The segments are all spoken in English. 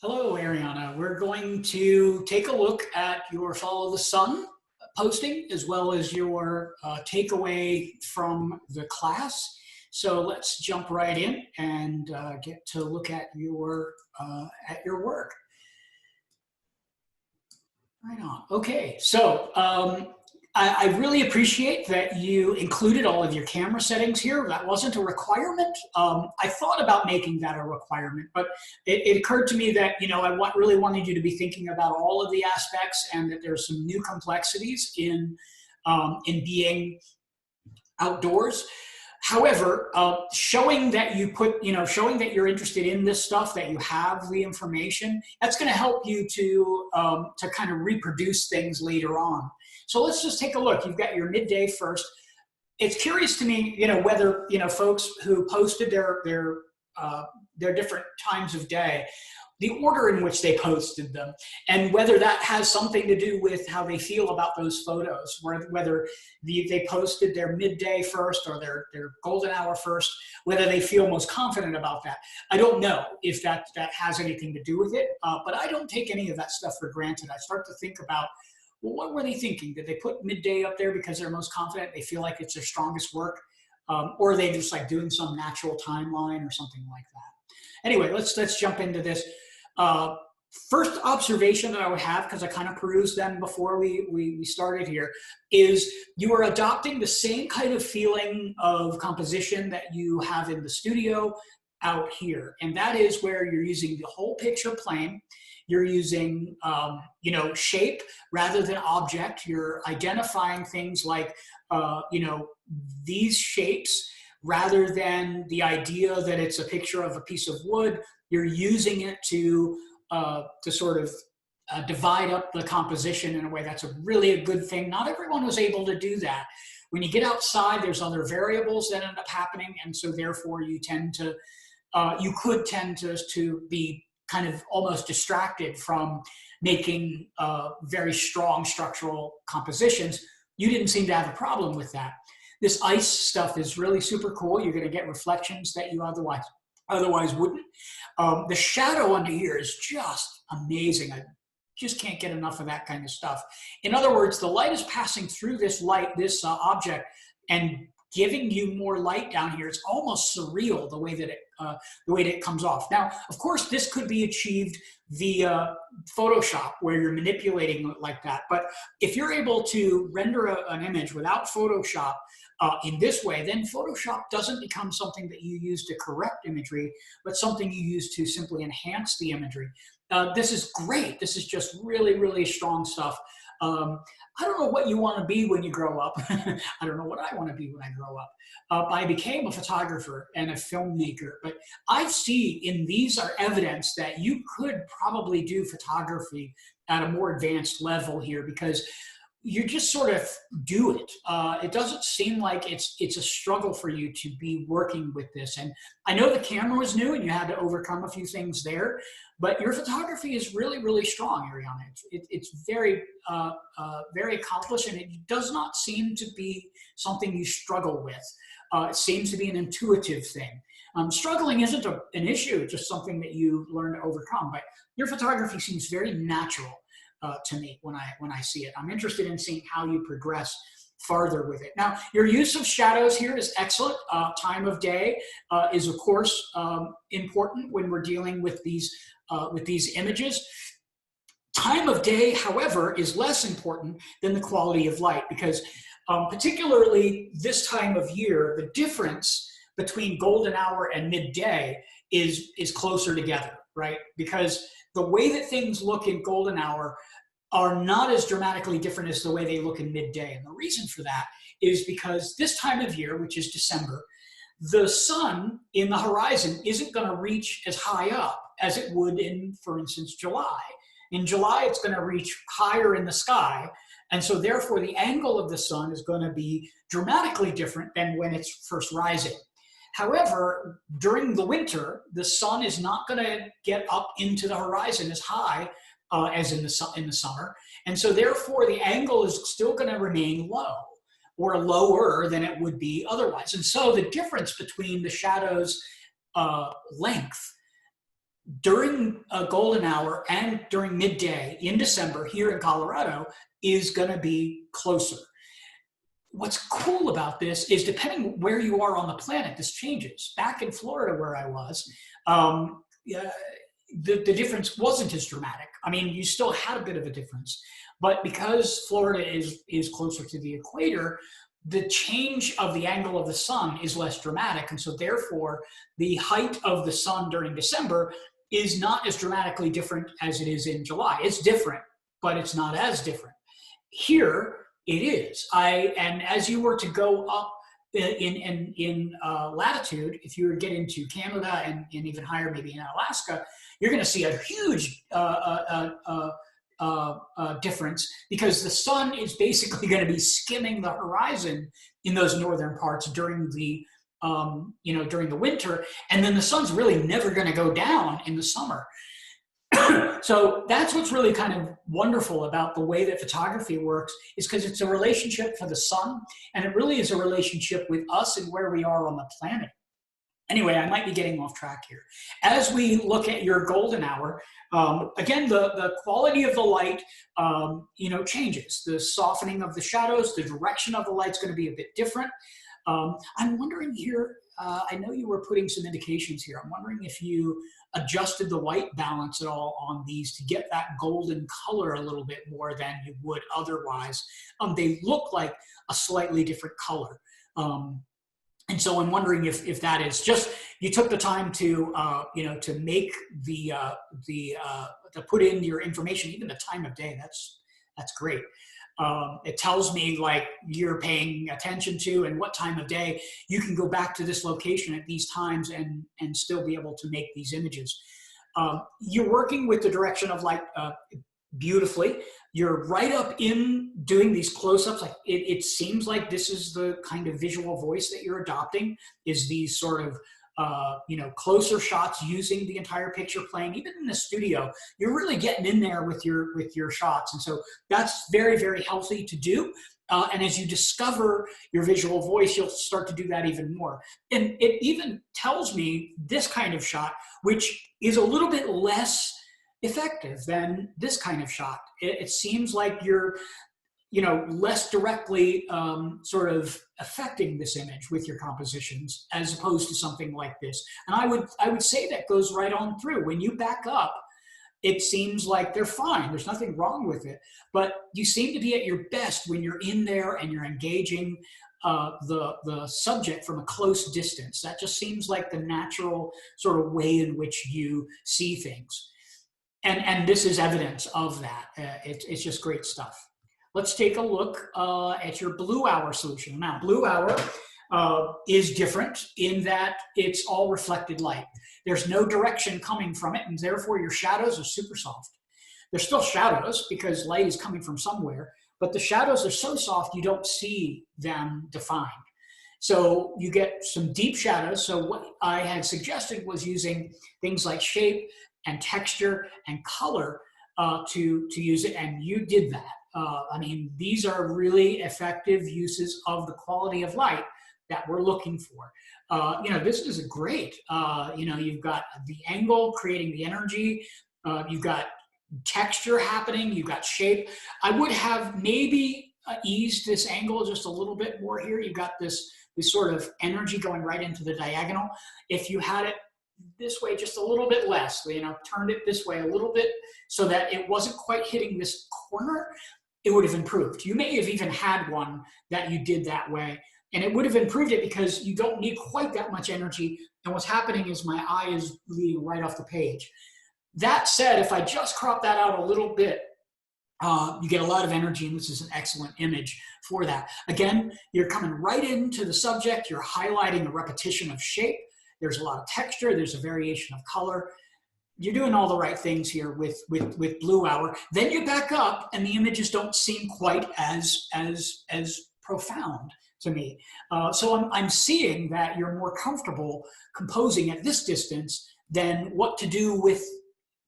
Hello, Ariana. We're going to take a look at your Follow the Sun posting as well as your takeaway from the class. So let's jump right in and get to look at your work. Right on. Okay, so I really appreciate that you included all of your camera settings here. That wasn't a requirement. I thought about making that a requirement, but it occurred to me that really wanted you to be thinking about all of the aspects, and that there's some new complexities in being outdoors. However, showing that showing that you're interested in this stuff, that you have the information, that's going to help you to kind of reproduce things later on. So let's just take a look. You've got your midday first. It's curious to me, whether folks who posted their different times of day, the order in which they posted them, and whether that has something to do with how they feel about those photos, whether they posted their midday first or their golden hour first, whether they feel most confident about that. I don't know if that has anything to do with it, but I don't take any of that stuff for granted. I start to think about, well, what were they thinking? Did they put midday up there because they're most confident, they feel like it's their strongest work? Or are they just like doing some natural timeline or something like that? Anyway, let's jump into this. First observation that I would have, because I kind of perused them before we started here, is you are adopting the same kind of feeling of composition that you have in the studio out here. And that is where you're using the whole picture plane. You're using, shape rather than object. You're identifying things like, these shapes rather than the idea that it's a picture of a piece of wood. You're using it to sort of divide up the composition in a way that's really a good thing. Not everyone was able to do that. When you get outside, there's other variables that end up happening, and so therefore you could tend to be kind of almost distracted from making very strong structural compositions. You didn't seem to have a problem with that. This ice stuff is really super cool. You're going to get reflections that you otherwise wouldn't. The shadow under here is just amazing. I just can't get enough of that kind of stuff. In other words, the light is passing through this object and giving you more light down here. It's almost surreal the way that it comes off. Now, of course, this could be achieved via Photoshop, where you're manipulating it like that. But if you're able to render an image without Photoshop in this way, then Photoshop doesn't become something that you use to correct imagery, but something you use to simply enhance the imagery. This is great. This is just really, really strong stuff. I don't know what you want to be when you grow up. I don't know what I want to be when I grow up. I became a photographer and a filmmaker, but I see in these are evidence that you could probably do photography at a more advanced level here, because you just sort of do it. It doesn't seem like it's a struggle for you to be working with this. And I know the camera was new and you had to overcome a few things there, but your photography is really, really strong, Ariana. It's very, very accomplished, and it does not seem to be something you struggle with. It seems to be an intuitive thing. Struggling isn't an issue, it's just something that you learn to overcome. But your photography seems very natural to me when I see it. I'm interested in seeing how you progress farther with it. Now, your use of shadows here is excellent. Time of day is, of course, important when we're dealing with these images. Time of day, however, is less important than the quality of light, because particularly this time of year, the difference between golden hour and midday is closer together, right? Because the way that things look in golden hour are not as dramatically different as the way they look in midday. And the reason for that is because this time of year, which is December, the sun in the horizon isn't going to reach as high up as it would in, for instance, July. In July, it's going to reach higher in the sky. And so therefore, the angle of the sun is going to be dramatically different than when it's first rising. However, during the winter, the sun is not going to get up into the horizon as high as in the summer. And so therefore, the angle is still going to remain low, or lower than it would be otherwise. And so the difference between the shadow's length during a golden hour and during midday in December here in Colorado is going to be closer. What's cool about this is depending where you are on the planet, this changes. Back in Florida where I was, yeah, the difference wasn't as dramatic. I mean, you still had a bit of a difference, but because Florida is closer to the equator, the change of the angle of the sun is less dramatic. And so therefore, the height of the sun during December is not as dramatically different as it is in July. It's different, but it's not as different. Here, it is. And as you were to go up in latitude, if you were to get into Canada and even higher, maybe in Alaska, you're going to see a huge difference because the sun is basically going to be skimming the horizon in those northern parts during the during the winter, and then the sun's really never going to go down in the summer. So that's what's really kind of wonderful about the way that photography works, is because it's a relationship for the sun, and it really is a relationship with us and where we are on the planet. Anyway, I might be getting off track here. As we look at your golden hour, again, the quality of the light, changes. The softening of the shadows, the direction of the light's going to be a bit different. I'm wondering here, I know you were putting some indications here. I'm wondering if you adjusted the white balance at all on these to get that golden color a little bit more than you would otherwise. They look like a slightly different color. And so I'm wondering if that is just, you took the time to, to make to put in your information, even the time of day. That's great. It tells me like you're paying attention to and what time of day. You can go back to this location at these times and still be able to make these images. You're working with the direction of light beautifully. You're right up in doing these close-ups. Like it seems like this is the kind of visual voice that you're adopting, is these sort of closer shots using the entire picture plane. Even in the studio, you're really getting in there with your shots. And so that's very, very healthy to do. And as you discover your visual voice, you'll start to do that even more. And it even tells me this kind of shot, which is a little bit less effective than this kind of shot. It seems like you're less directly sort of affecting this image with your compositions as opposed to something like this. And I would say that goes right on through. When you back up, it seems like they're fine. There's nothing wrong with it. But you seem to be at your best when you're in there and you're engaging the subject from a close distance. That just seems like the natural sort of way in which you see things. And this is evidence of that. It's just great stuff. Let's take a look at your blue hour solution. Now, blue hour is different in that it's all reflected light. There's no direction coming from it, and therefore your shadows are super soft. They're still shadows because light is coming from somewhere, but the shadows are so soft you don't see them defined. So you get some deep shadows. So what I had suggested was using things like shape and texture and color to use it, and you did that. I mean, these are really effective uses of the quality of light that we're looking for. This is great. You've got the angle creating the energy. You've got texture happening. You've got shape. I would have maybe eased this angle just a little bit more here. You've got this sort of energy going right into the diagonal. If you had it this way just a little bit less, turned it this way a little bit so that it wasn't quite hitting this corner, it would have improved. You may have even had one that you did that way, and it would have improved it because you don't need quite that much energy. And what's happening is my eye is leading right off the page. That said, if I just crop that out a little bit, you get a lot of energy, and this is an excellent image for that. Again, you're coming right into the subject. You're highlighting a repetition of shape. There's a lot of texture. There's a variation of color. You're doing all the right things here with blue hour. Then you back up, and the images don't seem quite as profound to me. So I'm seeing that you're more comfortable composing at this distance than what to do with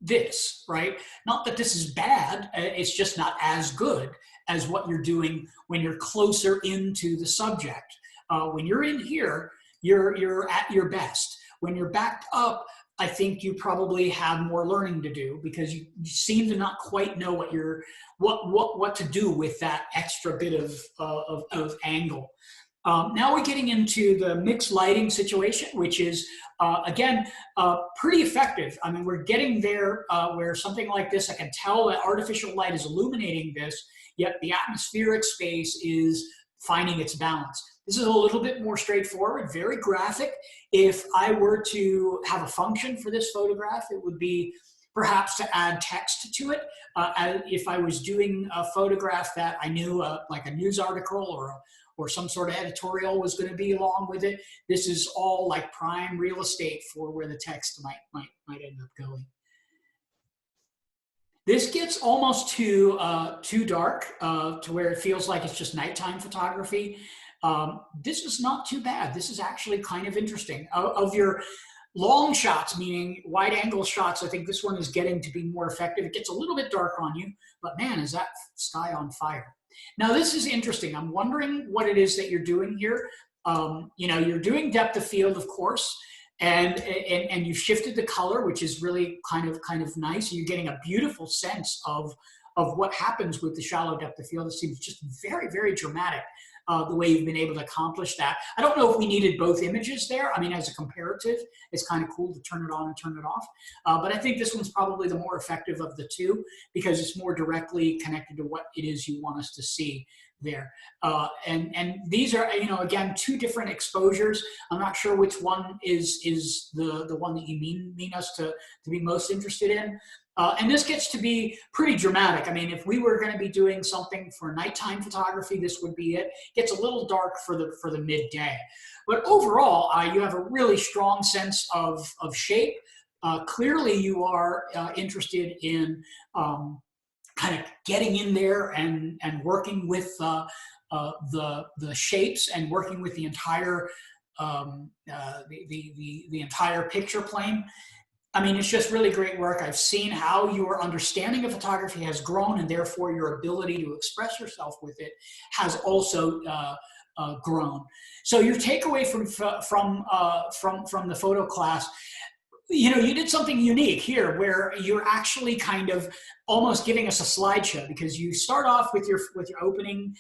this, right? Not that this is bad. It's just not as good as what you're doing when you're closer into the subject. When you're in here, you're at your best. When you're backed up, I think you probably have more learning to do because you seem to not quite know what to do with that extra bit of angle. Now we're getting into the mixed lighting situation, which is, again, pretty effective. I mean, we're getting there where something like this, I can tell that artificial light is illuminating this, yet the atmospheric space is finding its balance. This is a little bit more straightforward, very graphic. If I were to have a function for this photograph, it would be perhaps to add text to it. If I was doing a photograph that I knew, like a news article or some sort of editorial was going to be along with it, this is all like prime real estate for where the text might end up going. This gets almost too dark to where it feels like it's just nighttime photography. This is not too bad. This is actually kind of interesting. Of your long shots, meaning wide angle shots, I think this one is getting to be more effective. It gets a little bit dark on you, but man, is that sky on fire. Now this is interesting. I'm wondering what it is that you're doing here. You know, you're doing depth of field, of course, and you've shifted the color, which is really kind of nice. You're getting a beautiful sense of what happens with the shallow depth of field. It seems just very, very dramatic. The way you've been able to accomplish that. I don't know if we needed both images there. I mean, as a comparative, it's kind of cool to turn it on and turn it off. But I think this one's probably the more effective of the two because it's more directly connected to what it is you want us to see there. And these are, you know, again, two different exposures. I'm not sure which one is the one that you mean us to be most interested in. And this gets to be pretty dramatic. I mean, if we were going to be doing something for nighttime photography, this would be it. It gets a little dark for the midday. But overall, you have a really strong sense of shape. Clearly, you are interested in kind of getting in there and working with the shapes and working with the entire the entire picture plane. I mean, it's just really great work. I've seen how your understanding of photography has grown, and therefore your ability to express yourself with it has also grown. So your takeaway from the photo class, you know, you did something unique here, where you're actually kind of almost giving us a slideshow, because you start off with your opening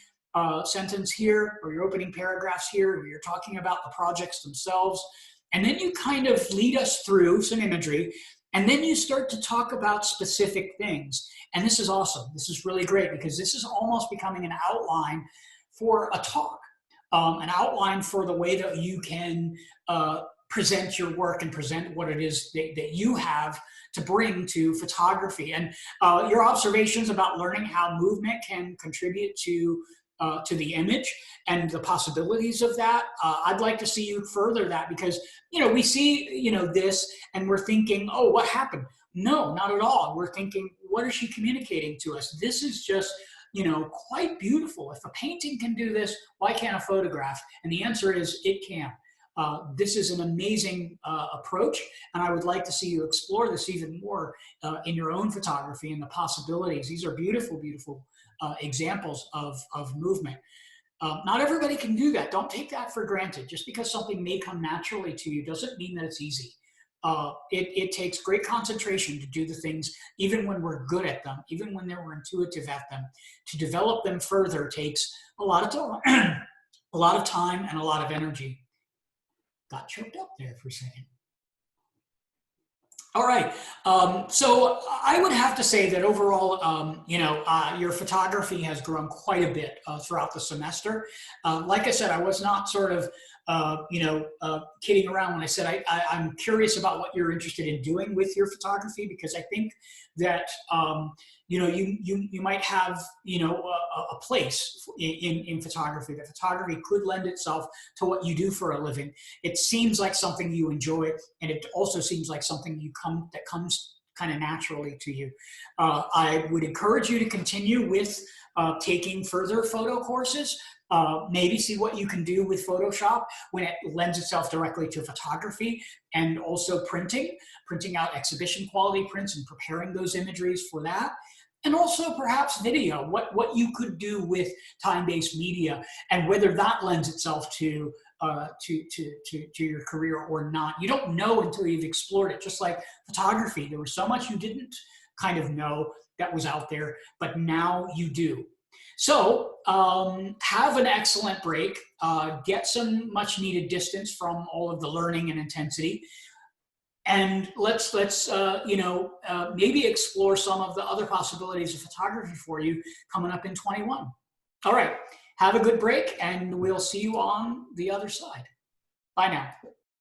sentence here, or your opening paragraphs here, where you're talking about the projects themselves. And then you kind of lead us through some imagery, and then you start to talk about specific things. And this is awesome. This is really great, because this is almost becoming an outline for a talk, an outline for the way that you can present your work and present what it is that you have to bring to photography. And your observations about learning how movement can contribute to the image and the possibilities of that. I'd like to see you further that, because, you know, we see, you know, this and we're thinking, oh, what happened? No, not at all. We're thinking, what is she communicating to us? This is just, you know, quite beautiful. If a painting can do this, why can't a photograph? And the answer is it can. This is an amazing approach, and I would like to see you explore this even more in your own photography and the possibilities. These are beautiful, beautiful examples of movement. Not everybody can do that. Don't take that for granted. Just because something may come naturally to you doesn't mean that it's easy. It takes great concentration to do the things, even when we're good at them, even when we're intuitive at them. To develop them further takes a lot of time, a lot of time and a lot of energy. Got choked up there for a second. All right, so I would have to say that overall, you know, your photography has grown quite a bit throughout the semester. Like I said, I was not sort of, you know, kidding around when I said I'm curious about what you're interested in doing with your photography, because I think that, you know, you might have, you know, a place in photography. That photography could lend itself to what you do for a living. It seems like something you enjoy, and it also seems like something that comes kind of naturally to you. I would encourage you to continue with taking further photo courses. Maybe see what you can do with Photoshop when it lends itself directly to photography, and also printing out exhibition quality prints and preparing those imageries for that. And also perhaps video, what you could do with time-based media, and whether that lends itself to to your career or not. You don't know until you've explored it. Just like photography, there was so much you didn't kind of know that was out there, but now you do. So have an excellent break. Get some much needed distance from all of the learning and intensity. And let's maybe explore some of the other possibilities of photography for you coming up in 21. All right, have a good break, and we'll see you on the other side. Bye now.